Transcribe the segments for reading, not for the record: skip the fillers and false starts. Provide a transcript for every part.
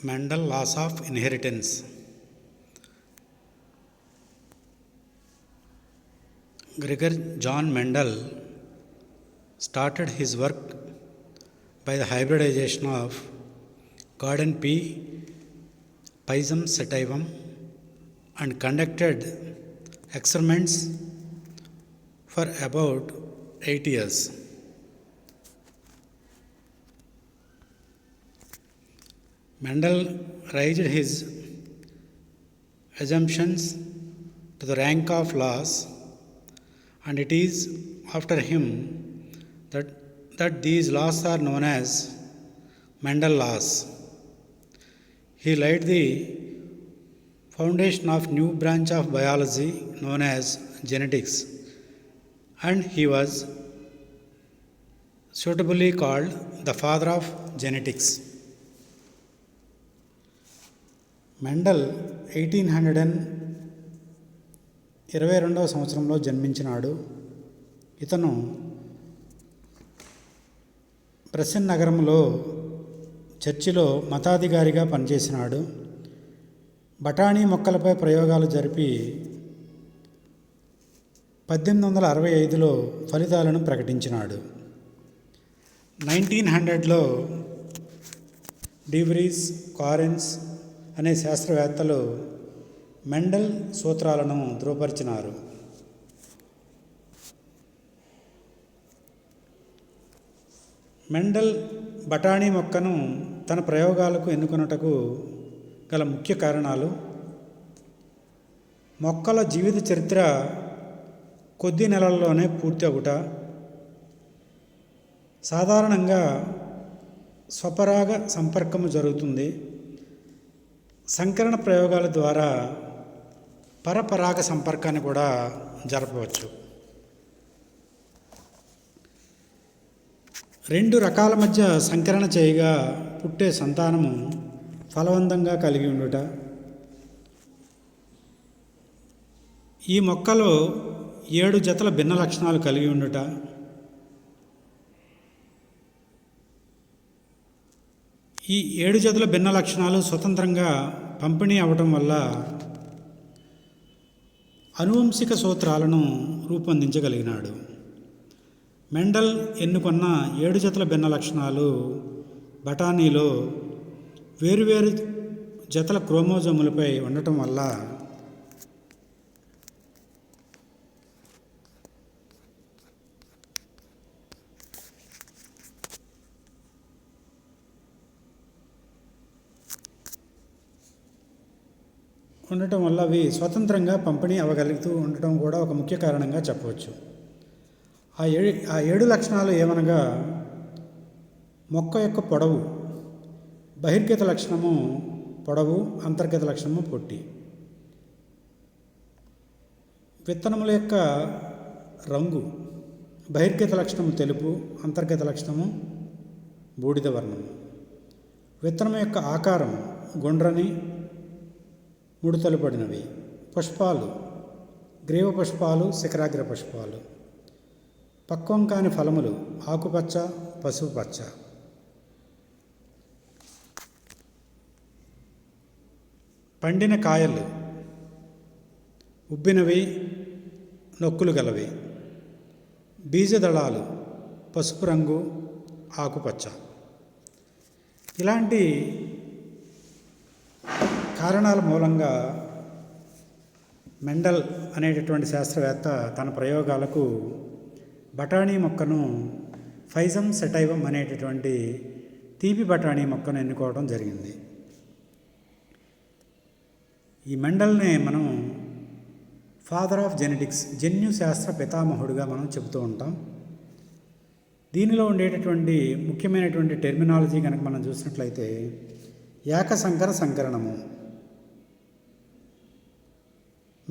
Mendel laws of inheritance. Gregor John Mendel started his work by the hybridization of Gordon P. Pisum sativum and conducted experiments for about 8 years. Mendel raised his assumptions to the rank of laws, and it is after him that these laws are known as Mendel laws. He laid the foundation of new branch of biology known as genetics, and he was suitably called the father of genetics. Mendel 1822 సంవత్సరంలో జన్మించినాడు. ఇతను బ్రసెన్ నగరంలో చర్చిలో మతాధికారిగా పనిచేసినాడు. బఠానీ మొక్కలపై ప్రయోగాలు జరిపి 1865లో ఫలితాలను ప్రకటించినాడు. 1900లో డివ్రీస్, Carens అనే శాస్త్రవేత్తలు మెండల్ సూత్రాలను ధృవపరిచినారు. మెండల్ బఠానీ మొక్కను తన ప్రయోగాలకు ఎన్నుకొనుటకు గల ముఖ్య కారణాలు: మొక్కల జీవిత చరిత్ర కొద్ది నెలల్లోనే పూర్తి అగుట, సాధారణంగా స్వపరాగ సంపర్కము జరుగుతుంది, సంకరణ ప్రయోగాల ద్వారా పరపరాగ సంపర్కాన్ని కూడా జరపవచ్చు. 2 రకాల మధ్య సంకరణ చేయగా పుట్టే సంతానము ఫలవంతంగా కలిగి ఉండుట, ఈ మొక్కలో 7 జతల భిన్న లక్షణాలు కలిగి ఉండుట, ఈ 7 జతల భిన్న లక్షణాలు స్వతంత్రంగా పంపిణీ అవ్వటం వల్ల అనువంశిక సూత్రాలను రూపొందించగలిగినాడు. మెండల్ ఎన్నుకున్న 7 జతల భిన్న లక్షణాలు బఠానీలో వేరువేరు జతల క్రోమోజోములపై ఉండటం వల్ల అవి స్వతంత్రంగా పంపిణీ అవ్వగలుగుతూ ఉండటం కూడా ఒక ముఖ్య కారణంగా చెప్పవచ్చు. ఆ 7 లక్షణాలు ఏమనగా: మొక్క యొక్క పొడవు, బహిర్గత లక్షణము పొడవు, అంతర్గత లక్షణము పొట్టి, విత్తనముల యొక్క రంగు, బహిర్గత లక్షణము తెలుపు, అంతర్గత లక్షణము బూడిద వర్ణము, విత్తనం యొక్క ఆకారం గుండ్రని ముడతలు పడినవి, పుష్పాలు గ్రీవ పుష్పాలు, శిఖరాగ్ర పుష్పాలు, పక్వం కాని ఫలములు ఆకుపచ్చ, పసుపు పచ్చ, పండిన కాయలు ఉబ్బినవి, నొక్కులు గలవి, బీజదళాలు పసుపు రంగు, ఆకుపచ్చ. ఇలాంటి కారణాల మూలంగా మెండల్ అనేటటువంటి శాస్త్రవేత్త తన ప్రయోగాలకు బఠానీ మొక్కను పైజమ్ సెటైవం అనేటటువంటి తీపి బఠానీ మొక్కను ఎన్నుకోవడం జరిగింది. ఈ మెండల్నే మనం ఫాదర్ ఆఫ్ జెనెటిక్స్, జన్యు శాస్త్ర పితామహుడుగా మనం చెబుతూ ఉంటాం. దీనిలో ఉండేటటువంటి ముఖ్యమైనటువంటి టెర్మినాలజీ కనుక మనం చూసినట్లయితే ఏకసంకర సంకరణము.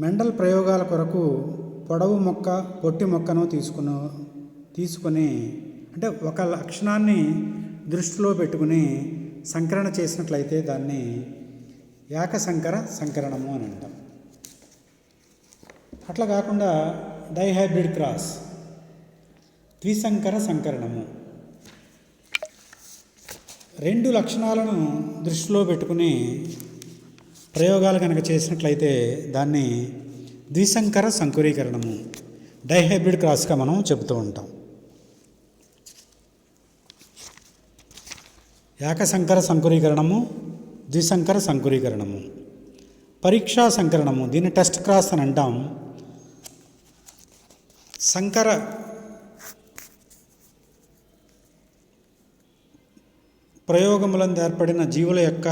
మెండల్ ప్రయోగాల కొరకు పొడవు మొక్క, పొట్టి మొక్కను తీసుకుని అంటే ఒక లక్షణాన్ని దృష్టిలో పెట్టుకుని సంకరణ చేసినట్లయితే దాన్ని ఏకసంకర సంకరణము అని అంటాం. అట్లా కాకుండా డైహైబ్రిడ్ క్రాస్, ద్విసంకర సంకరణము. రెండు లక్షణాలను దృష్టిలో పెట్టుకుని ప్రయోగాలు కనుక చేసినట్లయితే దాన్ని ద్విసంకర సంకురీకరణము, డైహైబ్రిడ్ క్రాస్గా మనం చెబుతూ ఉంటాం. ఏకసంకర సంకురీకరణము, ద్విసంకర సంకురీకరణము, పరీక్షా సంకరణము, దీన్ని టెస్ట్ క్రాస్ అని అంటాం. సంకర ప్రయోగములందు ఏర్పడిన జీవుల యొక్క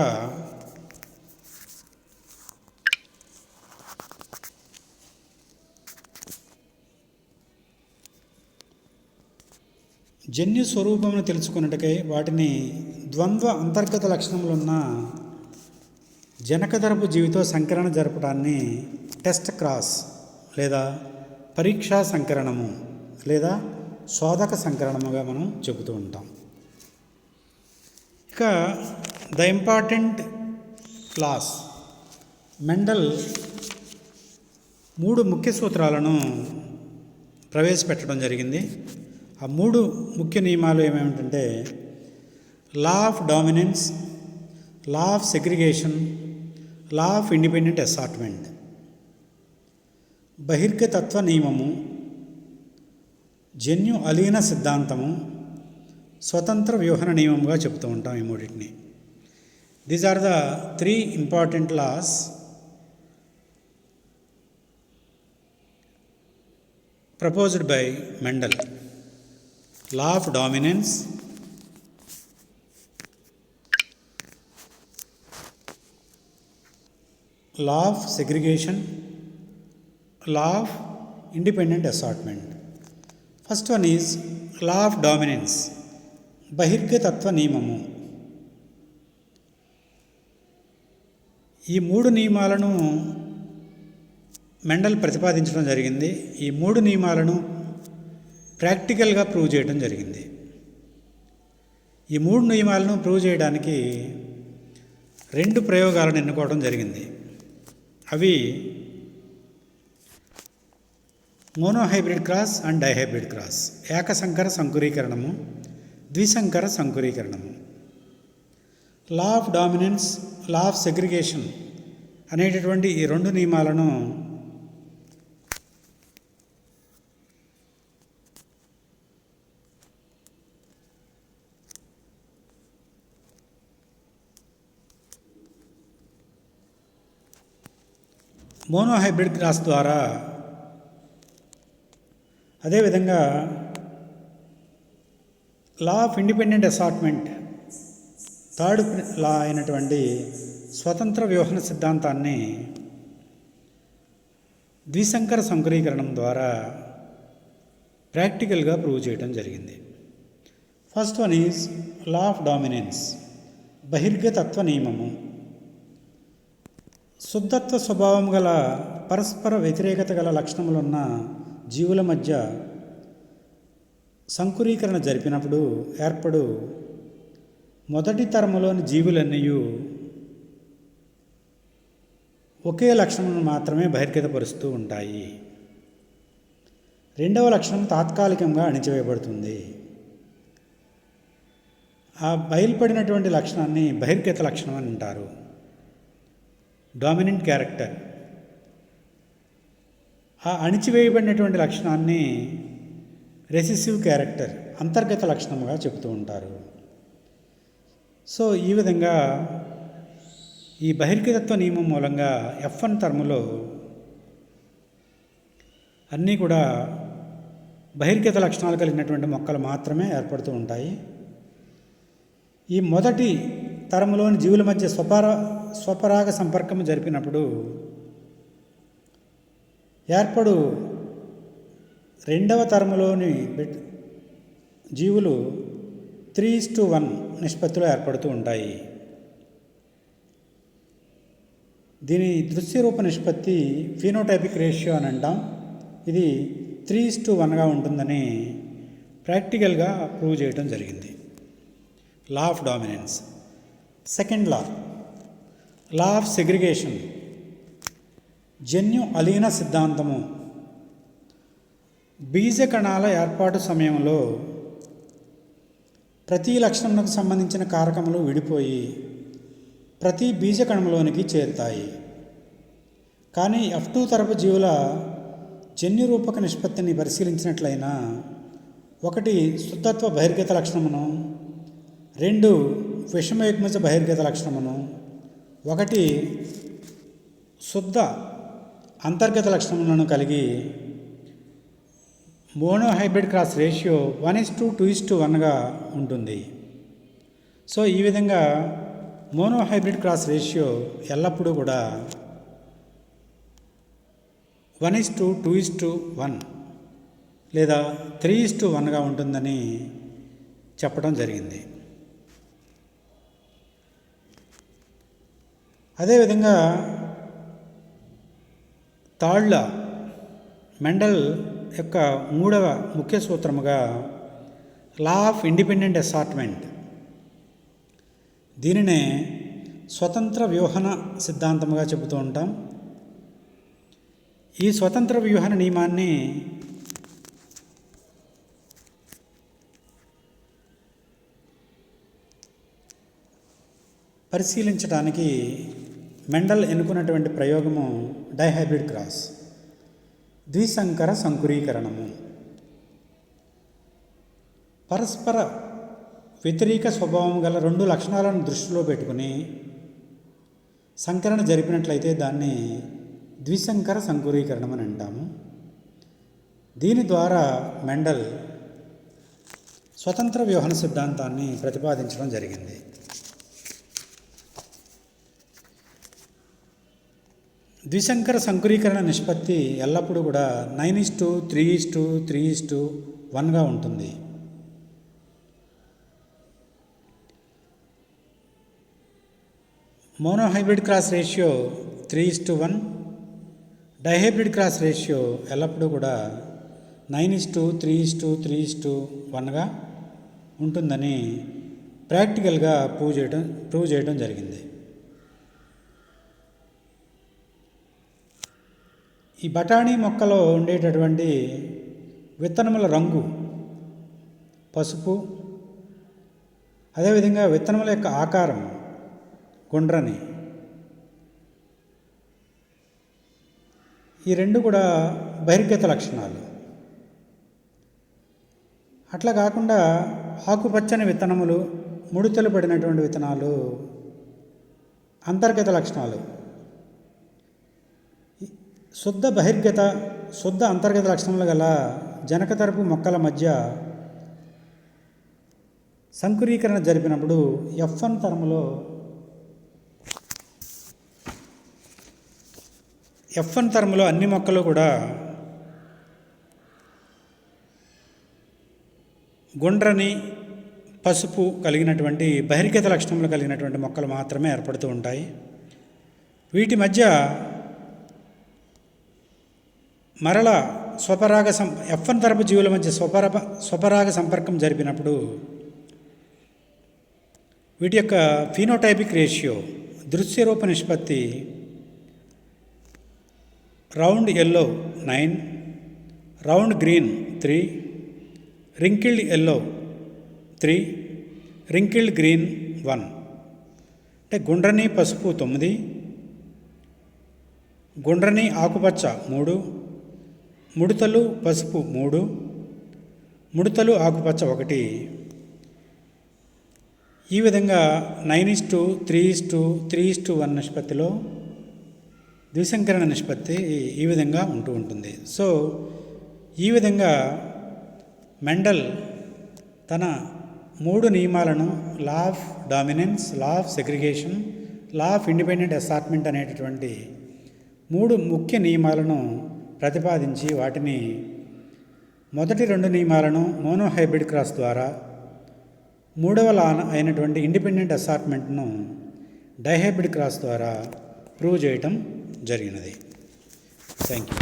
జన్యు స్వరూపమును తెలుసుకున్నట్టుకై వాటిని ద్వంద్వ అంతర్గత లక్షణములున్న జనకధరపు జీవితో సంకరణ జరపడాన్ని టెస్ట్ క్రాస్ లేదా పరీక్షా సంకరణము లేదా శోధక సంకరణముగా మనం చెబుతూ ఉంటాం. ఇక ద ఇంపార్టెంట్ లాస్, మెండల్ 3 ముఖ్య సూత్రాలను ప్రవేశపెట్టడం జరిగింది. ఆ 3 ముఖ్య నియమాలు ఏమేమిటంటే law of dominance, law of segregation, law of independent assortment. బహిర్గతత్వ నియమము, జన్యు అలీన సిద్ధాంతము, స్వతంత్ర వ్యూహన నియమంగా చెప్తూ ఉంటాం ఈ మూడింటిని. These are the 3 important laws proposed by Mendel. Law of dominance, law of segregation, law of independent assortment. First one is law of dominance, బహిర్గతత్వ నియమము. ఈ 3 నియమాలను మెండల్ ప్రతిపాదించడం జరిగింది. ఈ 3 నియమాలను ప్రాక్టికల్గా ప్రూవ్ చేయడం జరిగింది. ఈ 3 నియమాలను ప్రూవ్ చేయడానికి 2 ప్రయోగాలను ఎన్నుకోవడం జరిగింది. అవి monohybrid cross and dihybrid cross, ఏకసంకర సంకురీకరణము, ద్విసంకర సంకురీకరణము. Law of dominance, law of segregation అనేటటువంటి ఈ 2 నియమాలను మోనోహైబ్రిడ్ క్రాస్ ద్వారా, అదేవిధంగా law of independent assortment, third law అయినటువంటి స్వతంత్ర వ్యూహన సిద్ధాంతాన్ని ద్విసంకర సంకురీకరణం ద్వారా ప్రాక్టికల్గా ప్రూవ్ చేయడం జరిగింది. First one is law of dominance, బహిర్గతత్వ నియమము. శుద్ధత్వ స్వభావం గల పరస్పర వ్యతిరేకత గల లక్షణములున్న జీవుల మధ్య సంకురీకరణ జరిపినప్పుడు ఏర్పడు మొదటి తరములోని జీవులన్నీ ఒకే లక్షణమును మాత్రమే బహిర్గతపరుస్తూ ఉంటాయి. రెండవ లక్షణం తాత్కాలికంగా అణిచివేయబడుతుంది. ఆ బయలుపడినటువంటి లక్షణాన్ని బహిర్గత లక్షణం అని అంటారు, డామినెంట్ క్యారెక్టర్. ఆ అణిచివేయబడినటువంటి లక్షణాన్ని రెసిసివ్ క్యారెక్టర్, అంతర్గత లక్షణముగా చెబుతూ ఉంటారు. సో ఈ విధంగా ఈ బహిర్గతత్వ నియమం మూలంగా F1 టర్ములో అన్నీ కూడా బహిర్గత లక్షణాలు కలిగినటువంటి మొక్కలు మాత్రమే ఏర్పడుతూ ఉంటాయి. ఈ మొదటి తరములోని జీవుల మధ్య స్వపరాగ సంపర్కము జరిపినప్పుడు ఏర్పడు రెండవ తరములోని జీవులు 3:1 నిష్పత్తిలో ఏర్పడుతూ ఉంటాయి. దీని దృశ్యరూప నిష్పత్తి ఫినోటైపిక్ రేషియో అని అంటాం. ఇది 3:1గా ఉంటుందని ప్రాక్టికల్గా ప్రూవ్ చేయడం జరిగింది. లా of dominance. Second law, law of segregation, జన్యు అలీన సిద్ధాంతము. బీజకణాల ఏర్పాటు సమయంలో ప్రతి లక్షణమునకు సంబంధించిన కారకములు విడిపోయి ప్రతి బీజకణంలోనికి చేరుతాయి. కానీ F2 తరపు జీవుల జన్యురూపక నిష్పత్తిని పరిశీలించినట్లయినా 1 శుద్ధత్వ బహిర్గత లక్షణమును, 2 విషమయుగ్మజ బహిర్గత లక్షణమును, 1 శుద్ధ అంతర్గత లక్షణములను కలిగి మోనోహైబ్రిడ్ క్రాస్ రేషియో 1:2:1గా ఉంటుంది. సో ఈ విధంగా మోనోహైబ్రిడ్ క్రాస్ రేషియో ఎల్లప్పుడూ కూడా 1:2:1 లేదా 3:1గా ఉంటుందని చెప్పడం జరిగింది. అదేవిధంగా థర్డ్ లా, మెండల్ యొక్క 3వ ముఖ్య సూత్రముగా లా ఆఫ్ ఇండిపెండెంట్ అసార్ట్మెంట్, దీనినే స్వతంత్ర వ్యూహన సిద్ధాంతముగా చెబుతూ ఉంటాం. ఈ స్వతంత్ర వ్యూహన నియమాన్ని పరిశీలించడానికి మెండల్ ఎన్నుకున్నటువంటి ప్రయోగము డైహైబ్రిడ్ క్రాస్, ద్విసంకర సంకురీకరణము. పరస్పర వ్యతిరేక స్వభావం గల 2 లక్షణాలను దృష్టిలో పెట్టుకుని సంకరణ జరిపినట్లయితే దాన్ని ద్విసంకర సంకురీకరణం అని అంటాము. దీని ద్వారా మెండల్ స్వతంత్ర వ్యూహన సిద్ధాంతాన్ని ప్రతిపాదించడం జరిగింది. ద్విసంకర సంకురీకరణ నిష్పత్తి ఎల్లప్పుడూ కూడా 9:3:3:1గా ఉంటుంది. Monohybrid cross ratio 3:1, dihybrid cross ratio ఎల్లప్పుడూ కూడా 9:3:3:1గా ఉంటుందని ప్రాక్టికల్గా ప్రూవ్ చేయడం జరిగింది. ఈ బఠానీ మొక్కలో ఉండేటటువంటి విత్తనముల రంగు పసుపు, అదేవిధంగా విత్తనముల యొక్క ఆకారం గుండ్రని, ఈ 2 కూడా బహిర్గత లక్షణాలు. అట్లా కాకుండా ఆకుపచ్చని విత్తనములు, ముడతలు పడినటువంటి విత్తనాలు అంతర్గత లక్షణాలు. శుద్ధ బహిర్గత, శుద్ధ అంతర్గత లక్షణములు గల జనకతరపు మొక్కల మధ్య సంకురీకరణ జరిపినప్పుడు F1 తరములో అన్ని మొక్కలు కూడా గుండ్రని పసుపు కలిగినటువంటి బహిర్గత లక్షణములు కలిగినటువంటి మొక్కలు మాత్రమే ఏర్పడుతూ ఉంటాయి. వీటి మధ్య మరలా F1 తరపు జీవుల మధ్య స్వపరాగ సంపర్కం జరిపినప్పుడు వీటి యొక్క ఫీనోటైపిక్ రేషియో, దృశ్యరూప నిష్పత్తి round yellow 9, round green 3, wrinkled yellow 3, wrinkled green 1. అంటే గుండ్రని పసుపు 9, గుండ్రని ఆకుపచ్చ 3, ముడతలు పసుపు 3, ముడతలు ఆకుపచ్చ 1. ఈ విధంగా 9:3:3:1 నిష్పత్తిలో ద్విసంకరణ నిష్పత్తి ఈ విధంగా ఉంటుంది. సో ఈ విధంగా మెండల్ తన 3 నియమాలను, లా of dominance, law of segregation, law of independent assortment అనేటటువంటి 3 ముఖ్య నియమాలను ప్రతిపాదించి వాటిని మొదటి 2 నియమాలను మోనోహైబ్రిడ్ క్రాస్ ద్వారా, 3వ లా అయినటువంటి ఇండిపెండెంట్ అసార్ట్మెంట్ను డైహైబ్రిడ్ క్రాస్ ద్వారా ప్రూవ్ చేయటం జరిగినది. Thank you.